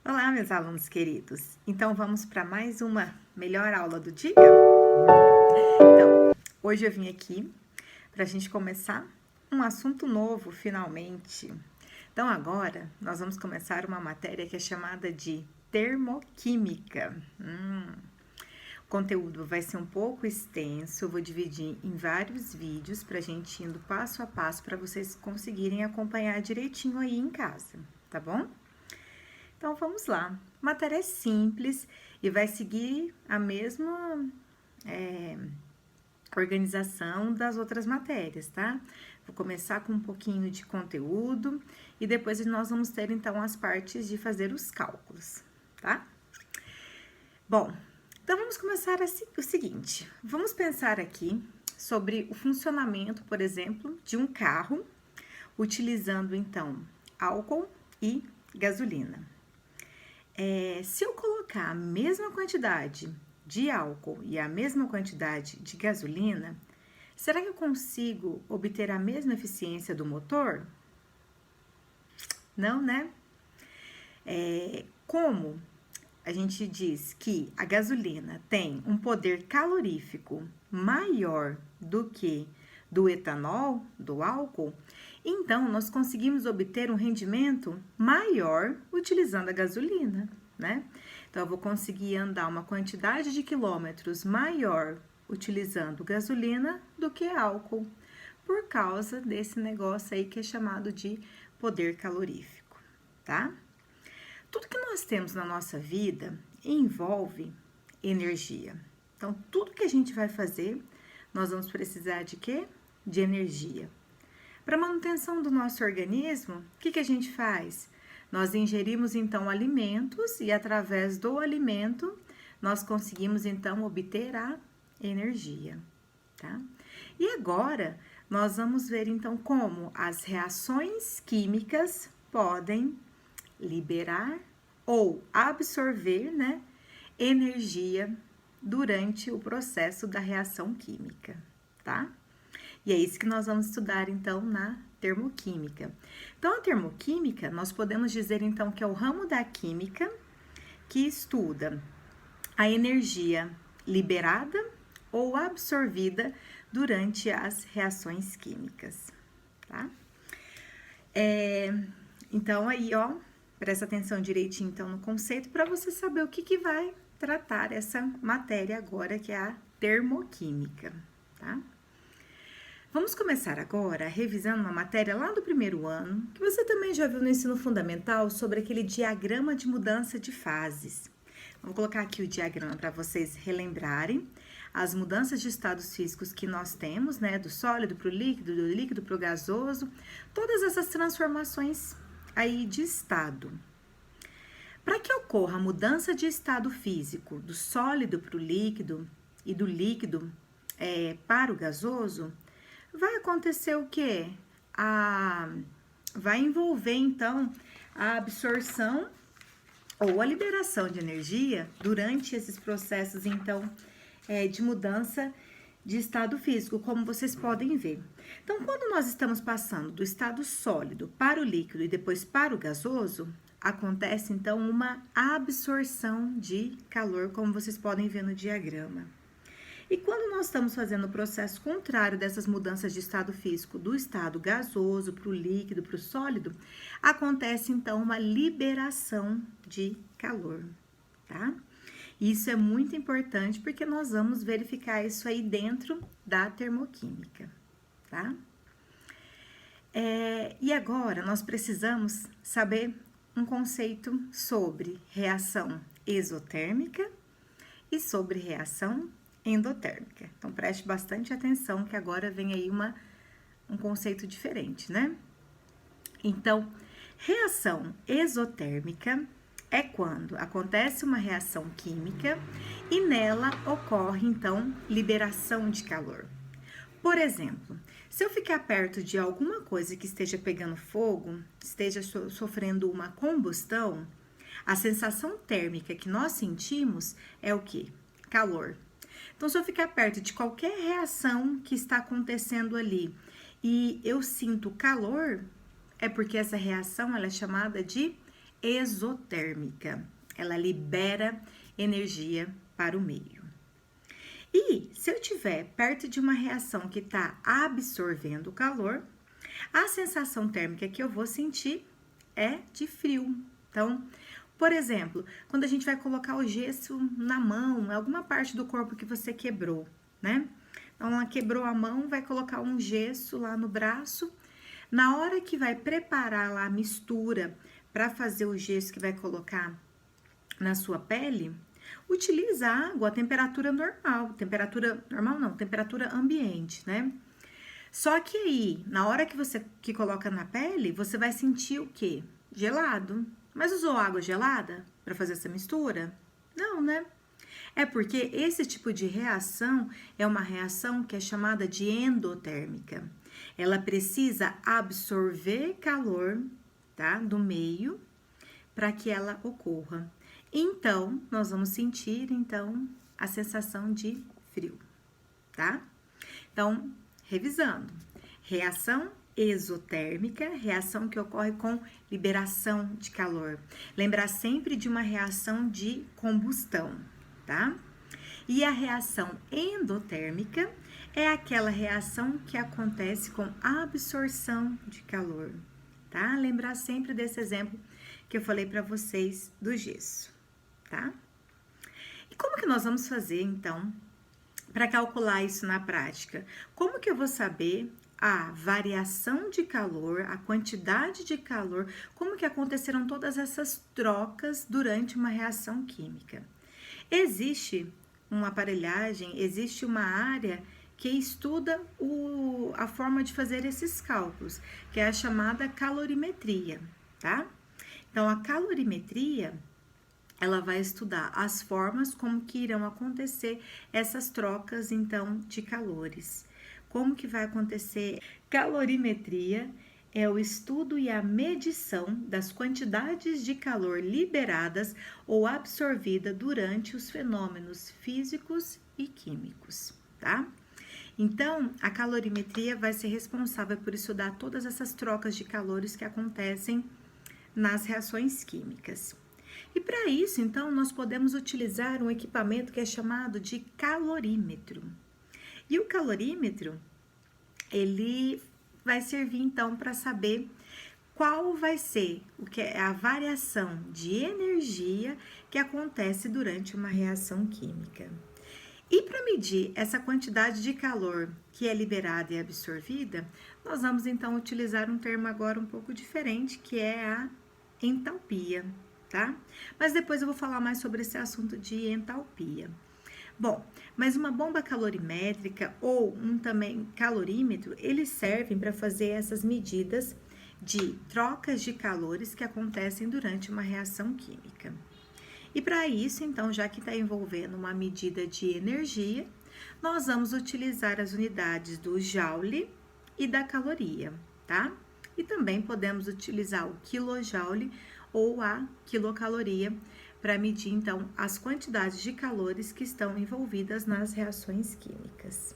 Olá, meus alunos queridos. Então, vamos para mais uma melhor aula do dia? Então, hoje eu vim aqui para a gente começar um assunto novo, finalmente. Então, agora nós vamos começar uma matéria que é chamada de termoquímica. O conteúdo vai ser um pouco extenso, eu vou dividir em vários vídeos para a gente indo passo a passo para vocês conseguirem acompanhar direitinho aí em casa, tá bom? Então, vamos lá. Matéria simples e vai seguir a mesma organização das outras matérias, tá? Vou começar com um pouquinho de conteúdo e depois nós vamos ter, então, as partes de fazer os cálculos, tá? Bom, então vamos começar o seguinte. Vamos pensar aqui sobre o funcionamento, por exemplo, de um carro, utilizando, então, álcool e gasolina. Se eu colocar a mesma quantidade de álcool e a mesma quantidade de gasolina, será que eu consigo obter a mesma eficiência do motor? Não, né? Como a gente diz que a gasolina tem um poder calorífico maior do que do etanol, do álcool, então nós conseguimos obter um rendimento maior utilizando a gasolina, né? Então eu vou conseguir andar uma quantidade de quilômetros maior utilizando gasolina do que álcool, por causa desse negócio aí que é chamado de poder calorífico, tá? Tudo que nós temos na nossa vida envolve energia. Então, tudo que a gente vai fazer, nós vamos precisar de quê? De energia. Para manutenção do nosso organismo, o que a gente faz? Nós ingerimos, então, alimentos e, através do alimento, nós conseguimos, então, obter a energia, tá? E agora, nós vamos ver, então, como as reações químicas podem liberar ou absorver, né, energia durante o processo da reação química, tá? E é isso que nós vamos estudar, então, na termoquímica. Então, a termoquímica, nós podemos dizer, então, que é o ramo da química que estuda a energia liberada ou absorvida durante as reações químicas, tá? Então, aí, ó, presta atenção direitinho, então, no conceito, para você saber o que vai tratar essa matéria agora, que é a termoquímica, tá? Vamos começar agora revisando uma matéria lá do primeiro ano, que você também já viu no ensino fundamental, sobre aquele diagrama de mudança de fases. Vou colocar aqui o diagrama para vocês relembrarem as mudanças de estados físicos que nós temos, né? Do sólido para o líquido, do líquido para o gasoso, todas essas transformações aí de estado. Para que ocorra a mudança de estado físico do sólido para o líquido e do líquido para o gasoso, vai acontecer o quê? Vai envolver, então, a absorção ou a liberação de energia durante esses processos, então, de mudança de estado físico, como vocês podem ver. Então, quando nós estamos passando do estado sólido para o líquido e depois para o gasoso, acontece, então, uma absorção de calor, como vocês podem ver no diagrama. E quando nós estamos fazendo o processo contrário dessas mudanças de estado físico, do estado gasoso para o líquido, para o sólido, acontece então uma liberação de calor, tá? Isso é muito importante porque nós vamos verificar isso aí dentro da termoquímica, tá? E agora nós precisamos saber um conceito sobre reação exotérmica e sobre reação endotérmica. Então, preste bastante atenção que agora vem aí um conceito diferente, né? Então, reação exotérmica é quando acontece uma reação química e nela ocorre, então, liberação de calor. Por exemplo, se eu ficar perto de alguma coisa que esteja pegando fogo, esteja sofrendo uma combustão, a sensação térmica que nós sentimos é o quê? Calor. Então, se eu ficar perto de qualquer reação que está acontecendo ali e eu sinto calor, é porque essa reação ela é chamada de exotérmica. Ela libera energia para o meio. E se eu estiver perto de uma reação que está absorvendo calor, a sensação térmica que eu vou sentir é de frio. Então, por exemplo, quando a gente vai colocar o gesso na mão, alguma parte do corpo que você quebrou, né? Então, ela quebrou a mão, vai colocar um gesso lá no braço. Na hora que vai preparar lá a mistura para fazer o gesso que vai colocar na sua pele, utiliza água a temperatura normal. Temperatura normal não, temperatura ambiente, né? Só que aí, na hora que você coloca na pele, você vai sentir o quê? Gelado. Mas usou água gelada para fazer essa mistura? Não, né? É porque esse tipo de reação é uma reação que é chamada de endotérmica. Ela precisa absorver calor, tá, do meio para que ela ocorra. Então, nós vamos sentir então a sensação de frio, tá? Então, revisando. Reação exotérmica, reação que ocorre com liberação de calor. Lembrar sempre de uma reação de combustão, tá? E a reação endotérmica é aquela reação que acontece com absorção de calor, tá? Lembrar sempre desse exemplo que eu falei para vocês do gesso, tá? E como que nós vamos fazer, então, para calcular isso na prática? Como que eu vou saber a variação de calor, a quantidade de calor, como que aconteceram todas essas trocas durante uma reação química? Existe uma aparelhagem, existe uma área que estuda a forma de fazer esses cálculos, que é a chamada calorimetria, tá? Então, a calorimetria, ela vai estudar as formas como que irão acontecer essas trocas, então, de calores. Como que vai acontecer? Calorimetria é o estudo e a medição das quantidades de calor liberadas ou absorvida durante os fenômenos físicos e químicos, tá? Então, a calorimetria vai ser responsável por estudar todas essas trocas de calores que acontecem nas reações químicas. E para isso, então, nós podemos utilizar um equipamento que é chamado de calorímetro. E o calorímetro, ele vai servir, então, para saber qual vai ser o que é a variação de energia que acontece durante uma reação química. E para medir essa quantidade de calor que é liberada e absorvida, nós vamos, então, utilizar um termo agora um pouco diferente, que é a entalpia, tá? Mas depois eu vou falar mais sobre esse assunto de entalpia. Bom, mas uma bomba calorimétrica ou um também calorímetro, eles servem para fazer essas medidas de trocas de calores que acontecem durante uma reação química. E para isso, então, já que está envolvendo uma medida de energia, nós vamos utilizar as unidades do joule e da caloria, tá? E também podemos utilizar o quilojoule ou a quilocaloria para medir, então, as quantidades de calores que estão envolvidas nas reações químicas.